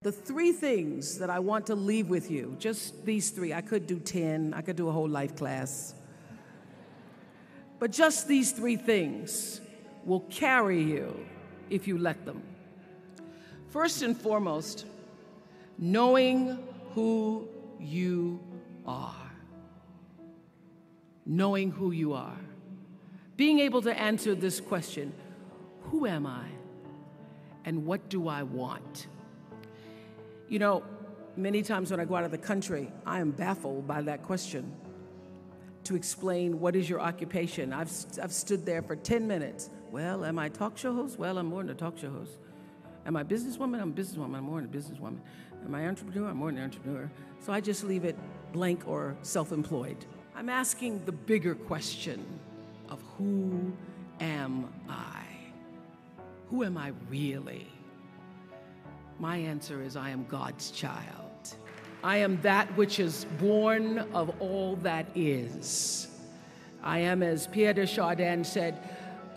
The three things that I want to leave with you, just these three. I could do 10, I could do a whole life class. But just these three things will carry you if you let them. First and foremost, knowing who you are. Knowing who you are. Being able to answer this question, who am I and what do I want? You know, many times when I go out of the country, I am baffled by that question. To explain what is your occupation. I've stood there for 10 minutes. Well, am I a talk show host? Well, I'm more than a talk show host. Am I a businesswoman? I'm a businesswoman. I'm more than a businesswoman. Am I an entrepreneur? I'm more than an entrepreneur. So I just leave it blank or self-employed. I'm asking the bigger question of who am I? Who am I really? My answer is I am God's child. I am that which is born of all that is. I am, as Pierre de Chardin said,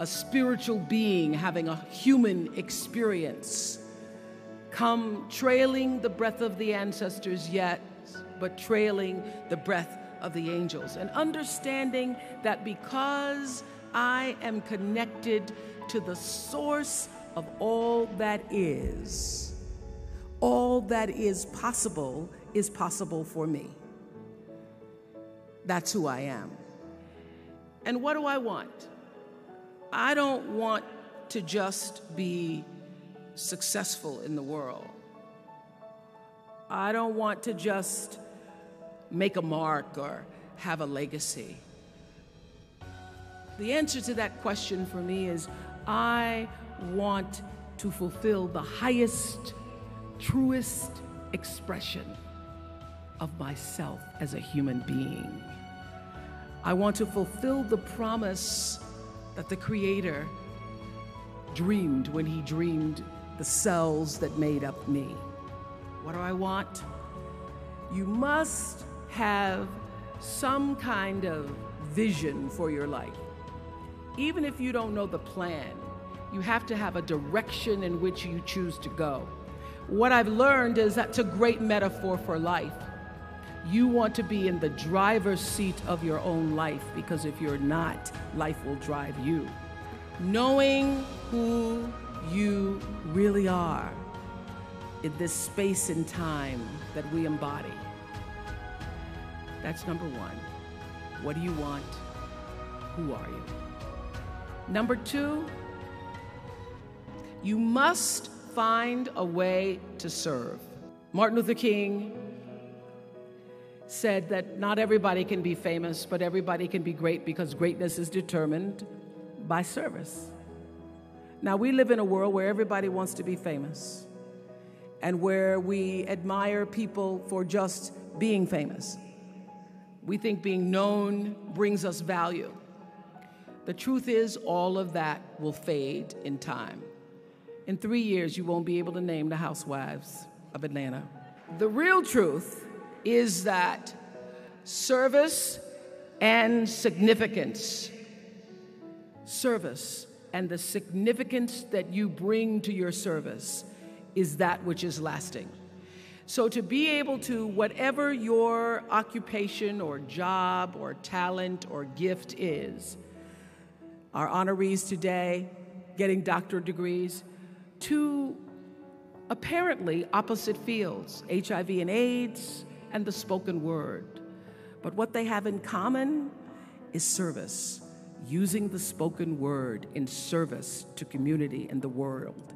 a spiritual being having a human experience, come trailing the breath of the ancestors yet, but trailing the breath of the angels, and understanding that because I am connected to the source of all that is possible for me. That's who I am. And what do I want? I don't want to just be successful in the world. I don't want to just make a mark or have a legacy. The answer to that question for me is I want to fulfill the highest, truest expression of myself as a human being. I want to fulfill the promise that the Creator dreamed when He dreamed the cells that made up me. What do I want? You must have some kind of vision for your life. Even if you don't know the plan, you have to have a direction in which you choose to go. What I've learned is that's a great metaphor for life. You want to be in the driver's seat of your own life, because if you're not, life will drive you. Knowing who you really are in this space and time that we embody. That's number one. What do you want? Who are you? Number two, you must find a way to serve. Martin Luther King said that not everybody can be famous, but everybody can be great, because greatness is determined by service. Now, we live in a world where everybody wants to be famous and where we admire people for just being famous. We think being known brings us value. The truth is, all of that will fade in time. In 3 years, you won't be able to name the housewives of Atlanta. The real truth is that service and significance, service and the significance that you bring to your service is that which is lasting. So to be able to, whatever your occupation or job or talent or gift is, our honorees today getting doctorate degrees, to apparently opposite fields, HIV and AIDS and the spoken word. But what they have in common is service, using the spoken word in service to community and the world,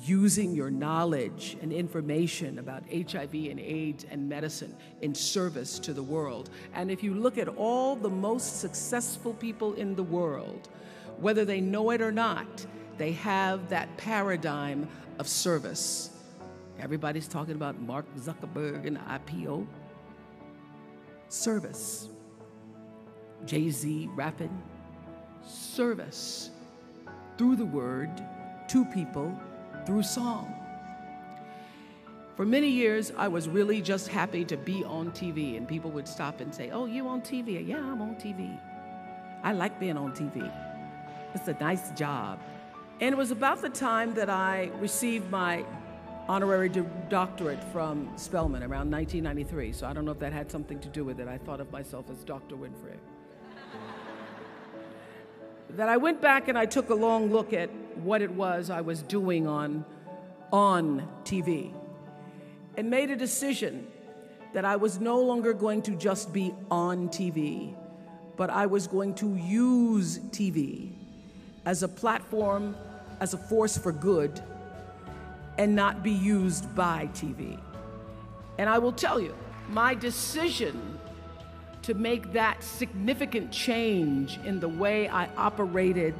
using your knowledge and information about HIV and AIDS and medicine in service to the world. And if you look at all the most successful people in the world, whether they know it or not, they have that paradigm of service. Everybody's talking about Mark Zuckerberg and IPO. Service. Jay-Z rapping. Service. Through the word, to people, through song. For many years, I was really just happy to be on TV, and people would stop and say, "Oh, you on TV?" "Yeah, I'm on TV. I like being on TV. It's a nice job." And it was about the time that I received my honorary doctorate from Spelman around 1993, so I don't know if that had something to do with it. I thought of myself as Dr. Winfrey. That I went back and I took a long look at what it was I was doing on TV and made a decision that I was no longer going to just be on TV, but I was going to use TV as a platform, as a force for good, and not be used by TV. And I will tell you, my decision to make that significant change in the way I operated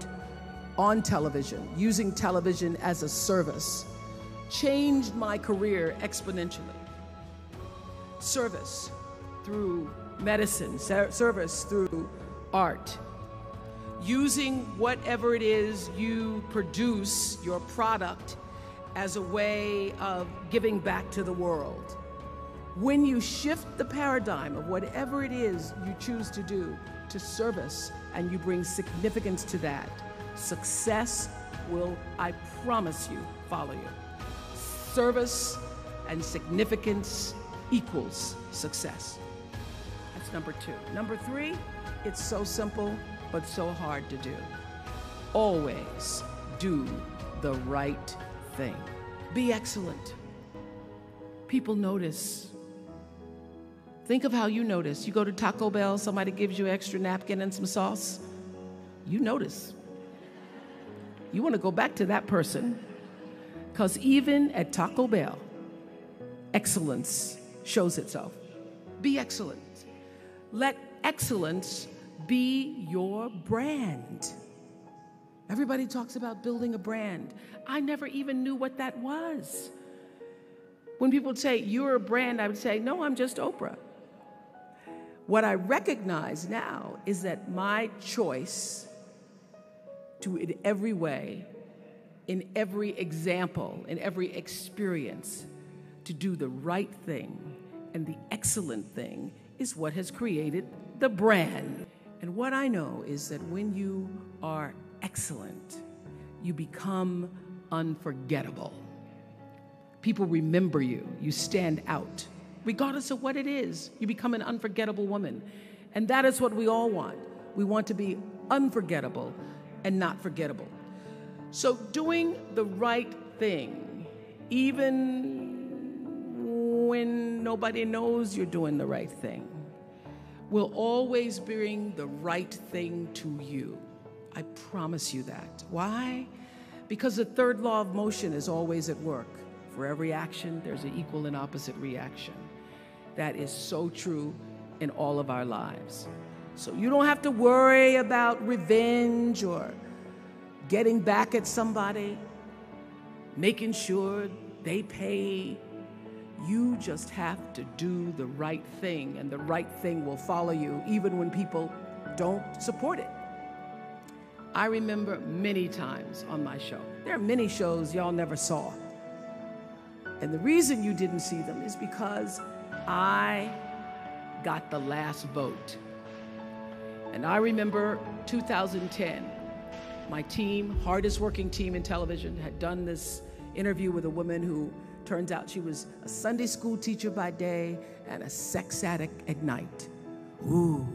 on television, using television as a service, changed my career exponentially. Service through medicine, service through art, using whatever it is you produce, your product, as a way of giving back to the world. When you shift the paradigm of whatever it is you choose to do to service and you bring significance to that, success will, I promise you, follow you. Service and significance equals success. That's number 2. Number 3, it's so simple but so hard to do. Always do the right thing. Be excellent. People notice. Think of how you notice. You go to Taco Bell, somebody gives you an extra napkin and some sauce. You notice. You want to go back to that person, because even at Taco Bell, excellence shows itself. Be excellent. Let excellence be your brand. Everybody talks about building a brand. I never even knew what that was. When people would say, you're a brand, I would say, no, I'm just Oprah. What I recognize now is that my choice to, in every way, in every example, in every experience, to do the right thing and the excellent thing is what has created the brand. And what I know is that when you are excellent, you become unforgettable. People remember you. You stand out. Regardless of what it is, you become an unforgettable woman. And that is what we all want. We want to be unforgettable and not forgettable. So doing the right thing, even when nobody knows you're doing the right thing, will always bring the right thing to you. I promise you that. Why? Because the third law of motion is always at work. For every action, there's an equal and opposite reaction. That is so true in all of our lives. So you don't have to worry about revenge or getting back at somebody, making sure they pay. You just have to do the right thing, and the right thing will follow you even when people don't support it. I remember many times on my show. There are many shows y'all never saw. And the reason you didn't see them is because I got the last vote. And I remember 2010, my team, hardest working team in television, had done this interview with a woman who turns out she was a Sunday school teacher by day and a sex addict at night. Ooh.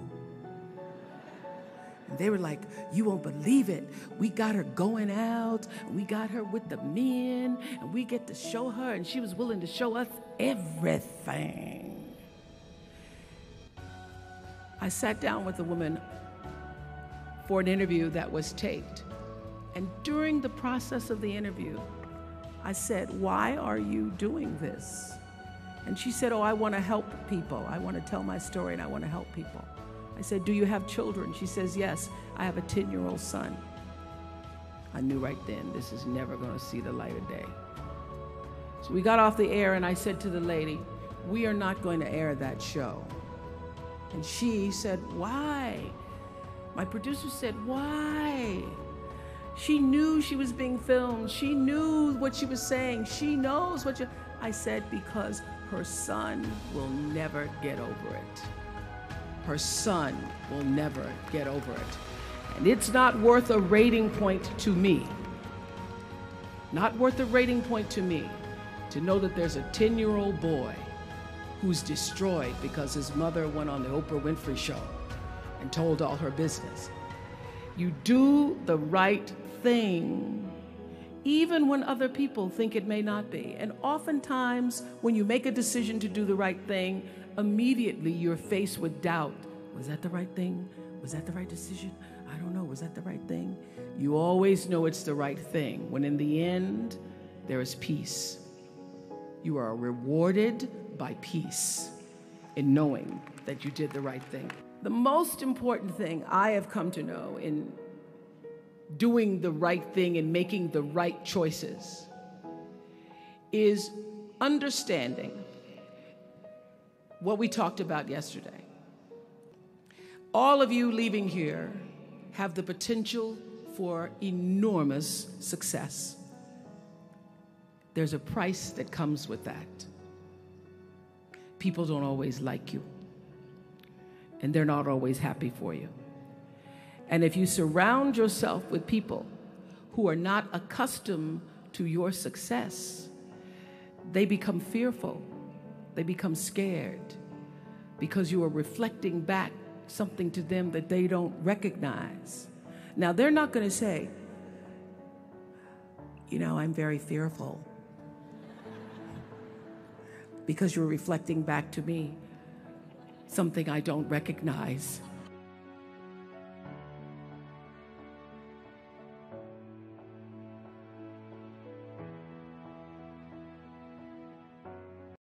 And they were like, you won't believe it. We got her going out, we got her with the men, and we get to show her, and she was willing to show us everything. I sat down with the woman for an interview that was taped. And during the process of the interview, I said, why are you doing this? And she said, oh, I want to help people. I want to tell my story and I want to help people. I said, do you have children? She says, yes, I have a 10-year-old son. I knew right then, this is never going to see the light of day. So we got off the air and I said to the lady, we are not going to air that show. And she said, why? My producer said, why? She knew she was being filmed. She knew what she was saying. She knows what you... I said, because her son will never get over it. Her son will never get over it. And it's not worth a rating point to me. Not worth a rating point to me to know that there's a 10-year-old boy who's destroyed because his mother went on the Oprah Winfrey Show and told all her business. You do the right thing, even when other people think it may not be. And oftentimes, when you make a decision to do the right thing, immediately you're faced with doubt. Was that the right thing? Was that the right decision? I don't know. Was that the right thing? You always know it's the right thing, when in the end, there is peace. You are rewarded by peace in knowing that you did the right thing. The most important thing I have come to know in doing the right thing and making the right choices is understanding what we talked about yesterday. All of you leaving here have the potential for enormous success. There's a price that comes with that. People don't always like you, and they're not always happy for you. And if you surround yourself with people who are not accustomed to your success, they become fearful, they become scared, because you are reflecting back something to them that they don't recognize. Now, they're not going to say, you know, I'm very fearful, because you're reflecting back to me something I don't recognize.